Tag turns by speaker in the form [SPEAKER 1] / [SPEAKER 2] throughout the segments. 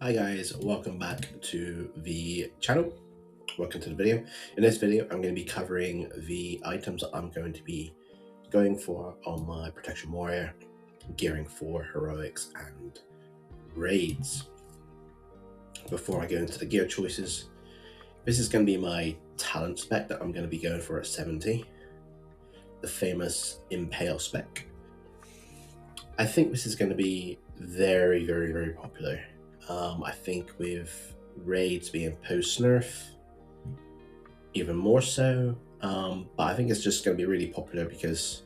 [SPEAKER 1] Hi guys, welcome back to the channel. Welcome to the video. In this video, I'm going to be covering the items that I'm going to be going for on my Protection Warrior, gearing for heroics and raids. Before I go into the gear choices, this is going to be my talent spec that I'm going to be going for at 70, the famous Impale spec. I think this is going to be very popular. I think with raids being post nerf, even more so. But I think it's just going to be really popular because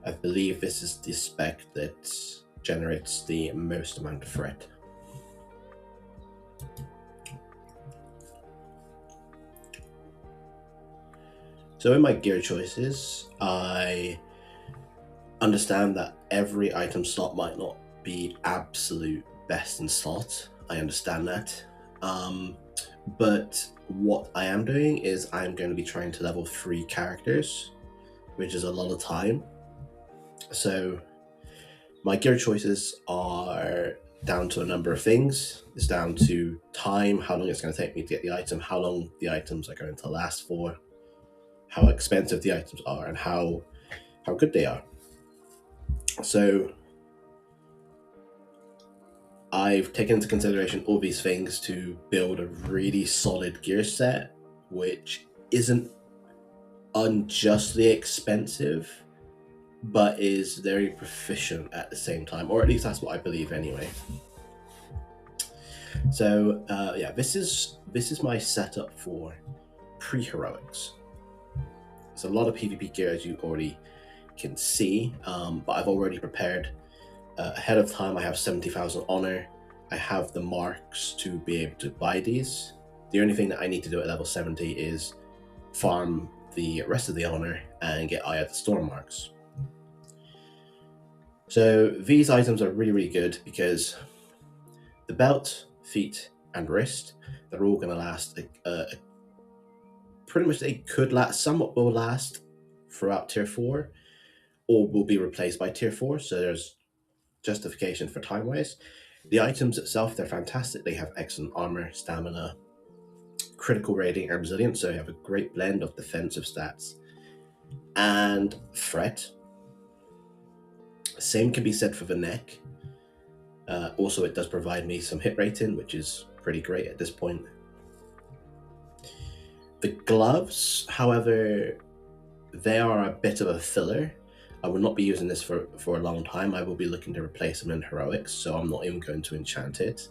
[SPEAKER 1] I believe this is the spec that generates the most amount of threat. So in my gear choices, I understand that every item slot might not be absolute best in slot. I understand that. But what I am doing is I'm going to be trying to level 3 characters, which is a lot of time. So my gear choices are down to a number of things. It's down to time, how long it's going to take me to get the item, how long the items are going to last for, how expensive the items are, and how good they are. So I've taken into consideration all these things to build a really solid gear set, which isn't unjustly expensive, but is very proficient at the same time, or at least that's what I believe anyway. So yeah, this is my setup for pre-heroics. There's a lot of PvP gear, as you already can see, but I've already prepared ahead of time. I have 70,000 honor. I have the marks to be able to buy these. The only thing that I need to do at level 70 is farm the rest of the honor and get Eye of the Storm marks. So these items are really good because the belt, feet, and wrist, they're all going to last. Pretty much they could last, somewhat will last throughout tier 4 or will be replaced by tier 4. So there's justification for time wise. The items itself, they're fantastic. They have excellent armor, stamina, critical rating, and resilience. So you have a great blend of defensive stats and threat. Same can be said for the neck. Also, it does provide me some hit rating, which is pretty great at this point. The gloves, however, they are a bit of a filler. I will not be using this for a long time. I will be looking to replace them in heroics, so I'm not even going to enchant it.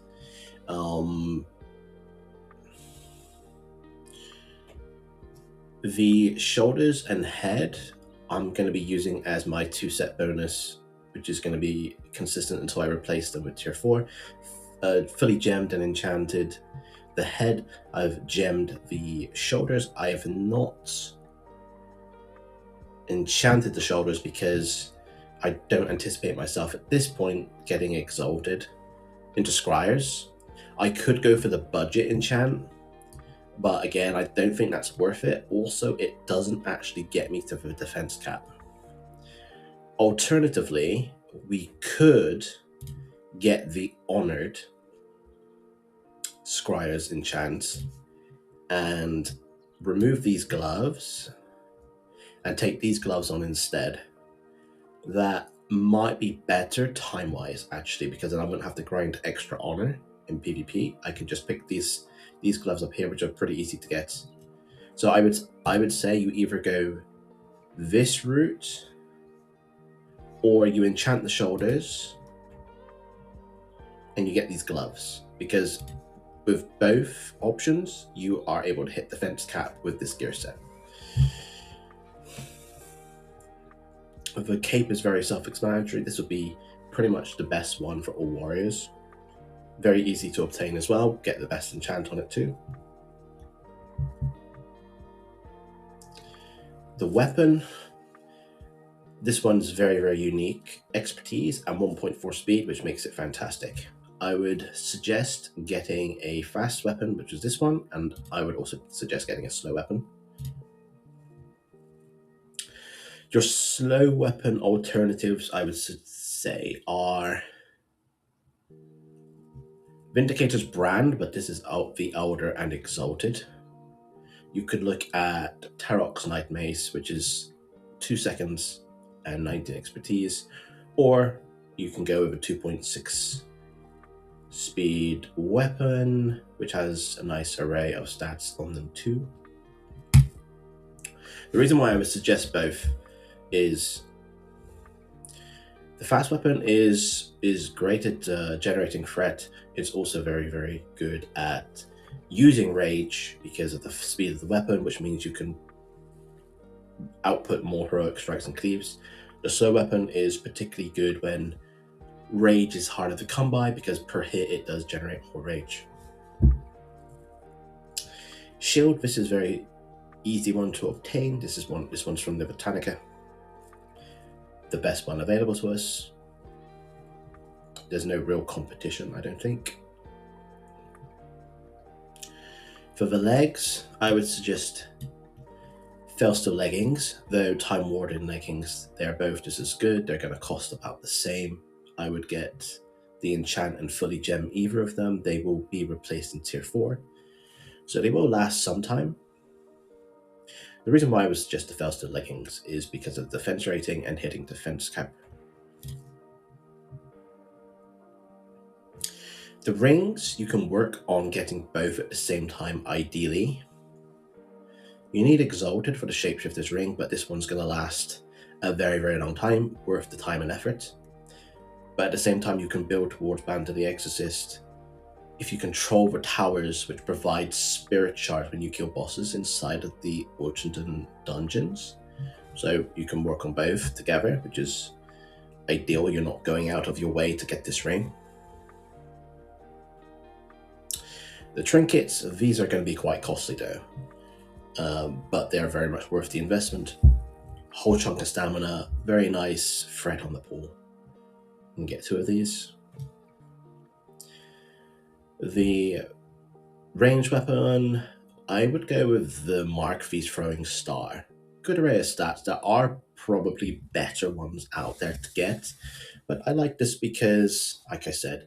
[SPEAKER 1] The shoulders and head, I'm going to be using as my 2-set bonus, which is going to be consistent until I replace them with tier 4. Fully gemmed and enchanted. The head, I've gemmed the shoulders. I have not enchanted the shoulders because I don't anticipate myself at this point getting exalted into scryers. I could go for the budget enchant, but again, I don't think that's worth it. Also, it doesn't actually get me to the defense cap. Alternatively, we could get the honored scryers enchant and remove these gloves and take these gloves on instead. That might be better time-wise, actually, because then I wouldn't have to grind extra honor in PvP. I could just pick these gloves up here, which are pretty easy to get. So I would say you either go this route or you enchant the shoulders and you get these gloves, because with both options you are able to hit defense cap with this gear set. The cape is very self-explanatory. This would be pretty much the best one for all warriors. Very easy to obtain as well. Get the best enchant on it too. The weapon, this one's very unique. Expertise and 1.4 speed, which makes it fantastic. I would suggest getting a fast weapon, which is this one, and I would also suggest getting a slow weapon. Your slow weapon alternatives, I would say, are Vindicator's brand, but this is out the Elder and Exalted. You could look at Tarok's Night Mace, which is 2 seconds and 19 expertise, or you can go with a 2.6 speed weapon, which has a nice array of stats on them too. The reason why I would suggest both is the fast weapon is great at generating threat. It's also very good at using rage because of the speed of the weapon, which means you can output more heroic strikes and cleaves. The slow weapon is particularly good when rage is harder to come by because per hit it does generate more rage. Shield, this is very easy one to obtain. This one's from the Botanica. The best one available to us. There's no real competition, I don't think. For the legs, I would suggest Felster leggings, though Time Warden leggings, they're both just as good. They're going to cost about the same. I would get the enchant and fully gem either of them. They will be replaced in tier 4, so they will last some time. The reason why I would suggest the Felster leggings is because of the defense rating and hitting defense cap. The rings, you can work on getting both at the same time ideally. You need Exalted for the Shapeshifter's ring, but this one's going to last a very long time, worth the time and effort. But at the same time, you can build towards Band of the Exorcist if you control the towers, which provide spirit shards when you kill bosses inside of the Orchendon dungeons. So you can work on both together, which is ideal. You're not going out of your way to get this ring. The trinkets, these are going to be quite costly though, but they are very much worth the investment. Whole chunk of stamina, very nice threat on the pool. You can get 2 of these. The range weapon, I would go with the Mark V Throwing Star. Good array of stats. There are probably better ones out there to get, but I like this because, like I said,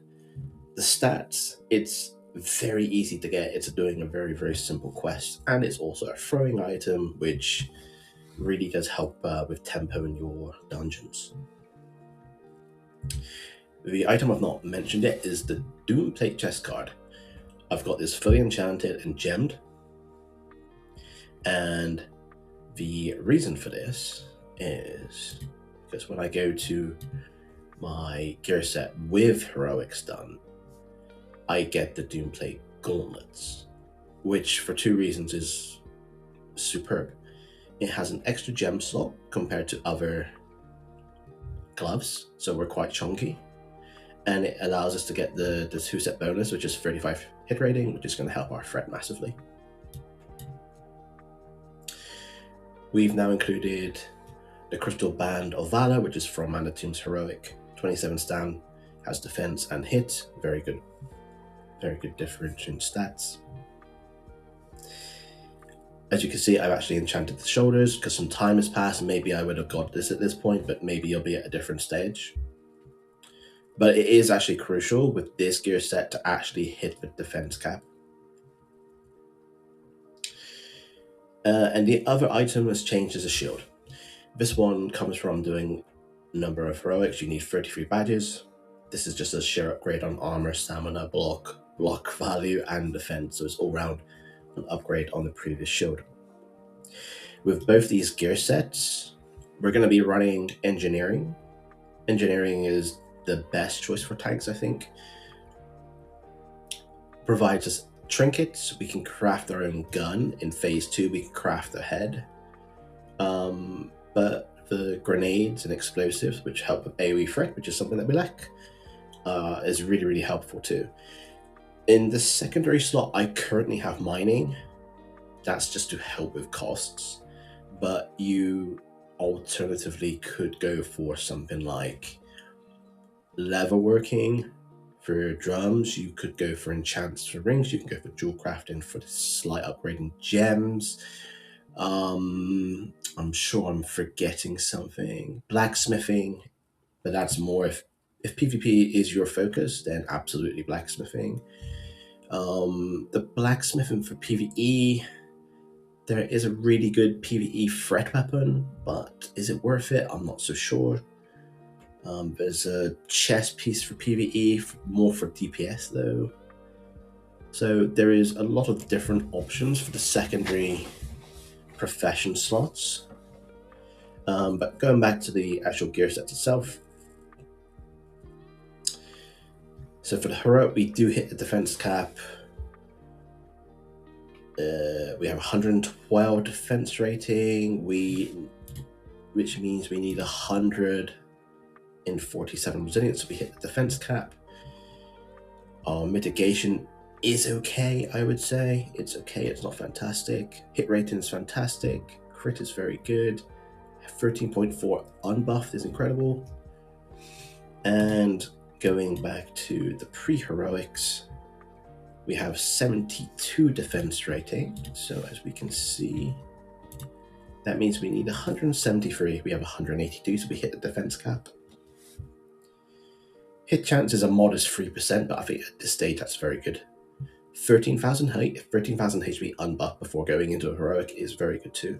[SPEAKER 1] the stats, it's very easy to get. It's doing a very simple quest, and it's also a throwing item, which really does help with tempo in your dungeons. The item I've not mentioned yet is the Doomplate chest card. I've got this fully enchanted and gemmed, and the reason for this is because when I go to my gear set with heroics done, I get the Doomplate gauntlets, which for 2 reasons is superb. It has an extra gem slot compared to other gloves, so we're quite chunky, and it allows us to get the 2-set bonus, which is 35 hit rating, which is going to help our threat massively. We've now included the Crystal Band of Valor, which is from Manatoon's heroic. 27 stam, has defense and hit. Very good difference in stats. As you can see, I've actually enchanted the shoulders because some time has passed. Maybe I would have got this at this point, but maybe you'll be at a different stage. But it is actually crucial with this gear set to actually hit the defense cap. And the other item has changed as a shield. This one comes from doing number of heroics. You need 33 badges. This is just a sheer upgrade on armor, stamina, block value, and defense. So it's all round an upgrade on the previous shield. With both these gear sets, we're going to be running engineering. Engineering is the best choice for tanks, I think. Provides us trinkets. We can craft our own gun. In phase 2, we can craft a head. But the grenades and explosives, which help with AoE threat, which is something that we lack, is really helpful too. In the secondary slot, I currently have mining. That's just to help with costs. But you alternatively could go for something like leatherworking for drums. You could go for enchants for rings. You can go for jewel crafting for the slight upgrade in gems. I'm sure I'm forgetting something. Blacksmithing, but that's more if If PvP is your focus, then absolutely blacksmithing. The blacksmithing for PvE, there is a really good PvE threat weapon, but is it worth it? I'm not so sure. There's a chest piece for PvE, more for DPS though. So there is a lot of different options for the secondary profession slots. But going back to the actual gear set itself. So for the heroic, we do hit the defense cap. We have 112 defense rating, which means we need 147 resilience, so we hit the defense cap. Our mitigation is okay, I would say. It's okay, it's not fantastic. Hit rating is fantastic. Crit is very good. 13.4 unbuffed is incredible. And going back to the pre-heroics, we have 72 defense rating. So as we can see, that means we need 173. We have 182, so we hit the defense cap. Hit chance is a modest 3%, but I think at this stage that's very good. 13,000 height, 13,000 HP unbuffed before going into a heroic is very good too.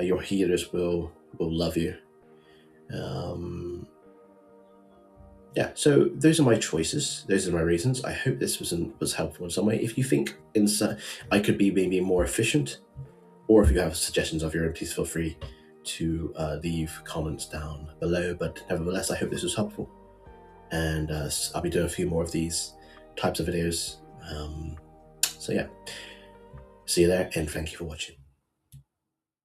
[SPEAKER 1] Your healers will love you. Yeah, so those are my choices. Those are my reasons. I hope this was helpful in some way. If you think I could be maybe more efficient, or if you have suggestions of your own, please feel free to leave comments down below. But nevertheless, I hope this was helpful. And I'll be doing a few more of these types of videos. So yeah, see you there, and thank you for watching.